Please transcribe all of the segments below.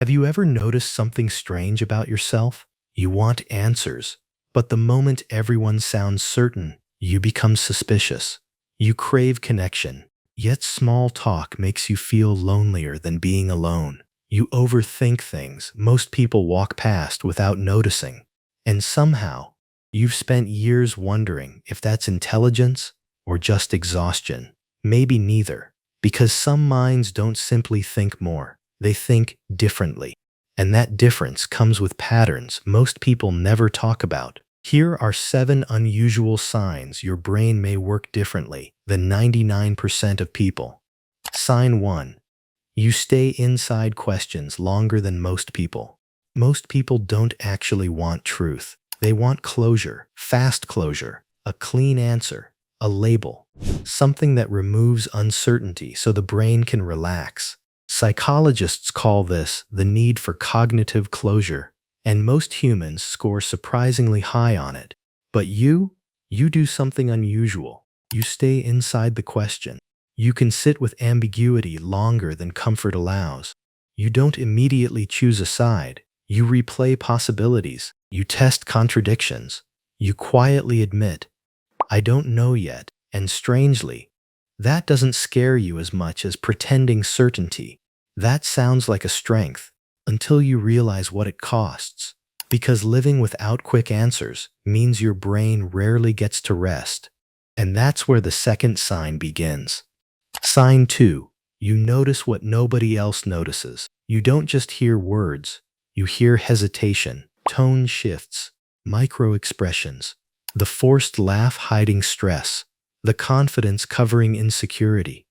Have you ever noticed something strange about yourself? You want answers, but the moment everyone sounds certain, you become suspicious. You crave connection, yet small talk makes you feel lonelier than being alone. You overthink things most people walk past without noticing. And somehow, you've spent years wondering if that's intelligence or just exhaustion. Maybe neither, because some minds don't simply think more, they think differently. And that difference comes with patterns most people never talk about. Here are 7 unusual signs your brain may work differently than 99% of people. Sign 1. You stay inside questions longer than most people. Most people don't actually want truth. They want closure, fast closure, a clean answer, a label, something that removes uncertainty so the brain can relax. Psychologists call this the need for cognitive closure, and most humans score surprisingly high on it. But you do something unusual. You stay inside the question. You can sit with ambiguity longer than comfort allows. You don't immediately choose a side. You replay possibilities. You test contradictions. You quietly admit, I don't know yet. And strangely, that doesn't scare you as much as pretending certainty. That sounds like a strength until you realize what it costs. Because living without quick answers means your brain rarely gets to rest. And that's where the second sign begins. Sign 2. You notice what nobody else notices. You don't just hear words. You hear hesitation, tone shifts, micro-expressions, the forced laugh hiding stress, the confidence covering insecurity.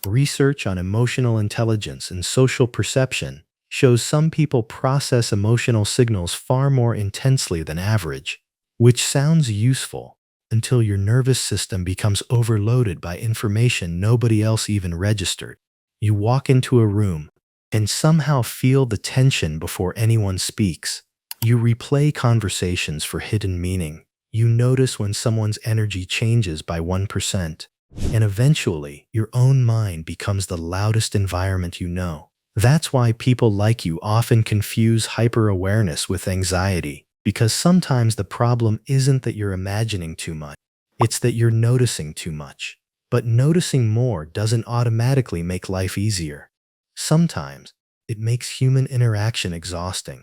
Research on emotional intelligence and social perception shows some people process emotional signals far more intensely than average, which sounds useful until your nervous system becomes overloaded by information nobody else even registered. You walk into a room and somehow feel the tension before anyone speaks. You replay conversations for hidden meaning. You notice when someone's energy changes by 1%. And eventually, your own mind becomes the loudest environment you know. That's why people like you often confuse hyper-awareness with anxiety, because sometimes the problem isn't that you're imagining too much, it's that you're noticing too much. But noticing more doesn't automatically make life easier. Sometimes, it makes human interaction exhausting.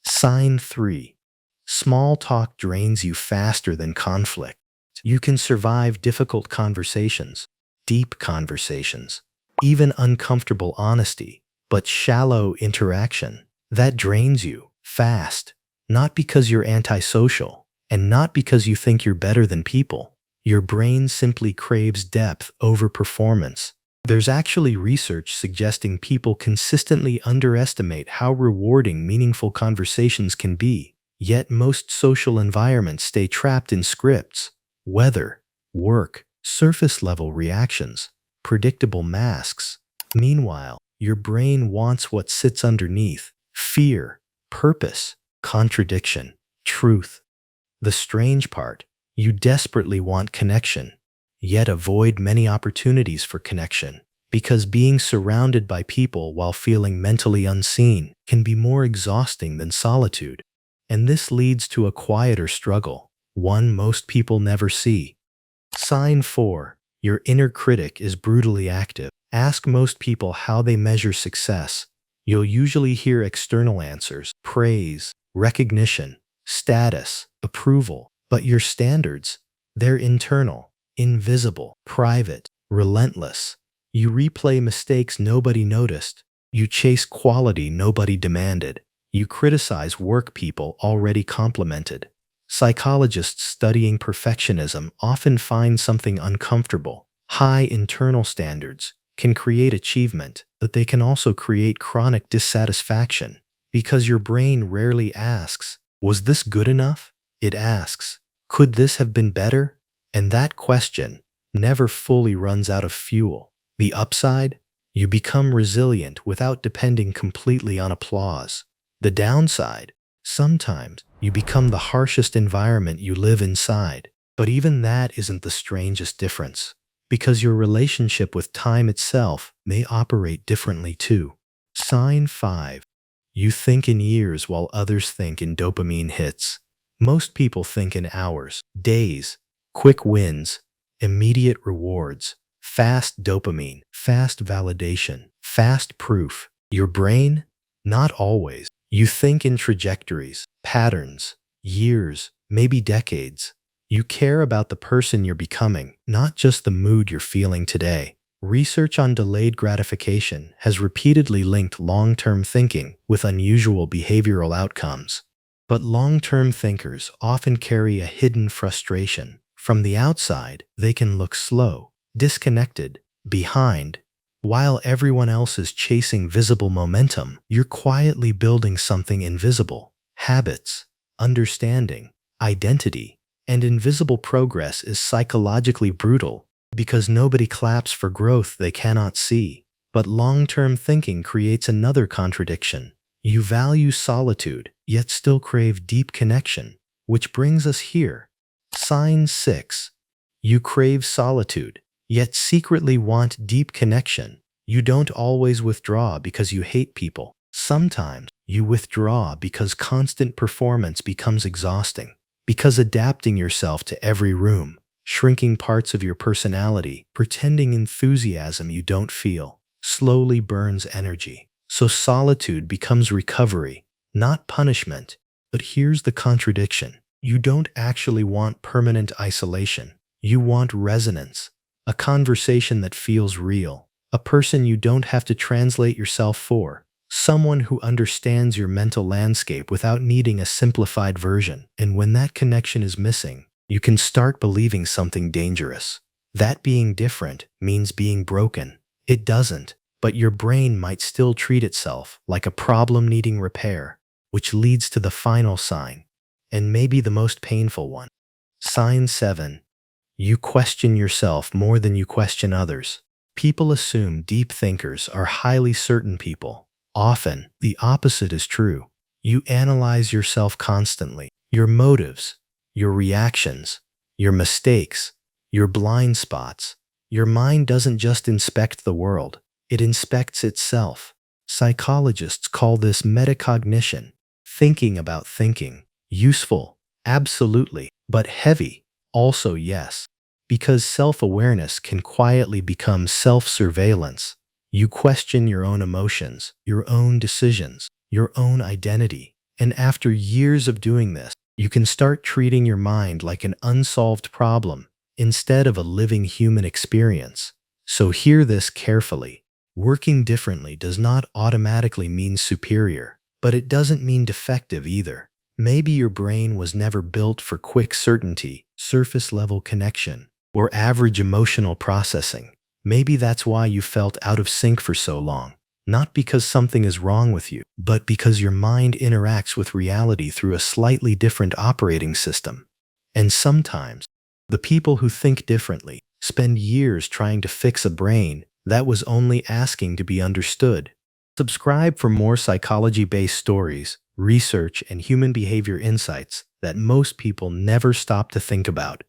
Sign 3. Small talk drains you faster than conflict. You can survive difficult conversations, deep conversations, even uncomfortable honesty, but shallow interaction, that drains you fast, not because you're antisocial, and not because you think you're better than people. Your brain simply craves depth over performance. There's actually research suggesting people consistently underestimate how rewarding meaningful conversations can be, yet most social environments stay trapped in scripts. Weather, work, surface-level reactions, predictable masks. Meanwhile, your brain wants what sits underneath: fear, purpose, contradiction, truth. The strange part, you desperately want connection, yet avoid many opportunities for connection, because being surrounded by people while feeling mentally unseen can be more exhausting than solitude. And this leads to a quieter struggle, one most people never see. Sign 4. Your inner critic is brutally active. Ask most people how they measure success. You'll usually hear external answers: praise, recognition, status, approval. But your standards, they're internal, invisible, private, relentless. You replay mistakes nobody noticed. You chase quality nobody demanded. You criticize work people already complimented. Psychologists studying perfectionism often find something uncomfortable. High internal standards can create achievement, but they can also create chronic dissatisfaction. Because your brain rarely asks, was this good enough? It asks, could this have been better? And that question never fully runs out of fuel. The upside? You become resilient without depending completely on applause. The downside? Sometimes you become the harshest environment you live inside. But even that isn't the strangest difference, because your relationship with time itself may operate differently too. Sign 5. You think in years while others think in dopamine hits. Most people think in hours, days, quick wins, immediate rewards, fast dopamine, fast validation, fast proof. Your brain? Not always. You think in trajectories, patterns, years, maybe decades. You care about the person you're becoming, not just the mood you're feeling today. Research on delayed gratification has repeatedly linked long-term thinking with unusual behavioral outcomes. But long-term thinkers often carry a hidden frustration. From the outside, they can look slow, disconnected, behind. While everyone else is chasing visible momentum, you're quietly building something invisible. Habits, understanding, identity, and invisible progress is psychologically brutal because nobody claps for growth they cannot see. But long-term thinking creates another contradiction. You value solitude, yet still crave deep connection, which brings us here. Sign 6. You crave solitude, yet secretly want deep connection. You don't always withdraw because you hate people. Sometimes you withdraw because constant performance becomes exhausting, because adapting yourself to every room, shrinking parts of your personality, pretending enthusiasm you don't feel, slowly burns energy. So solitude becomes recovery, not punishment. But here's the contradiction. You don't actually want permanent isolation. You want resonance, a conversation that feels real, a person you don't have to translate yourself for, someone who understands your mental landscape without needing a simplified version. And when that connection is missing, you can start believing something dangerous. That being different means being broken. It doesn't, but your brain might still treat itself like a problem needing repair, which leads to the final sign, and maybe the most painful one. Sign 7. You question yourself more than you question others. People assume deep thinkers are highly certain people. Often, the opposite is true. You analyze yourself constantly, your motives, your reactions, your mistakes, your blind spots. Your mind doesn't just inspect the world, it inspects itself. Psychologists call this metacognition, thinking about thinking. Useful, absolutely, but heavy, also yes. Because self-awareness can quietly become self-surveillance. You question your own emotions, your own decisions, your own identity. And after years of doing this, you can start treating your mind like an unsolved problem instead of a living human experience. So hear this carefully. Working differently does not automatically mean superior, but it doesn't mean defective either. Maybe your brain was never built for quick certainty, surface-level connection, or average emotional processing. Maybe that's why you felt out of sync for so long. Not because something is wrong with you, but because your mind interacts with reality through a slightly different operating system. And sometimes, the people who think differently spend years trying to fix a brain that was only asking to be understood. Subscribe for more psychology-based stories, research, and human behavior insights that most people never stop to think about.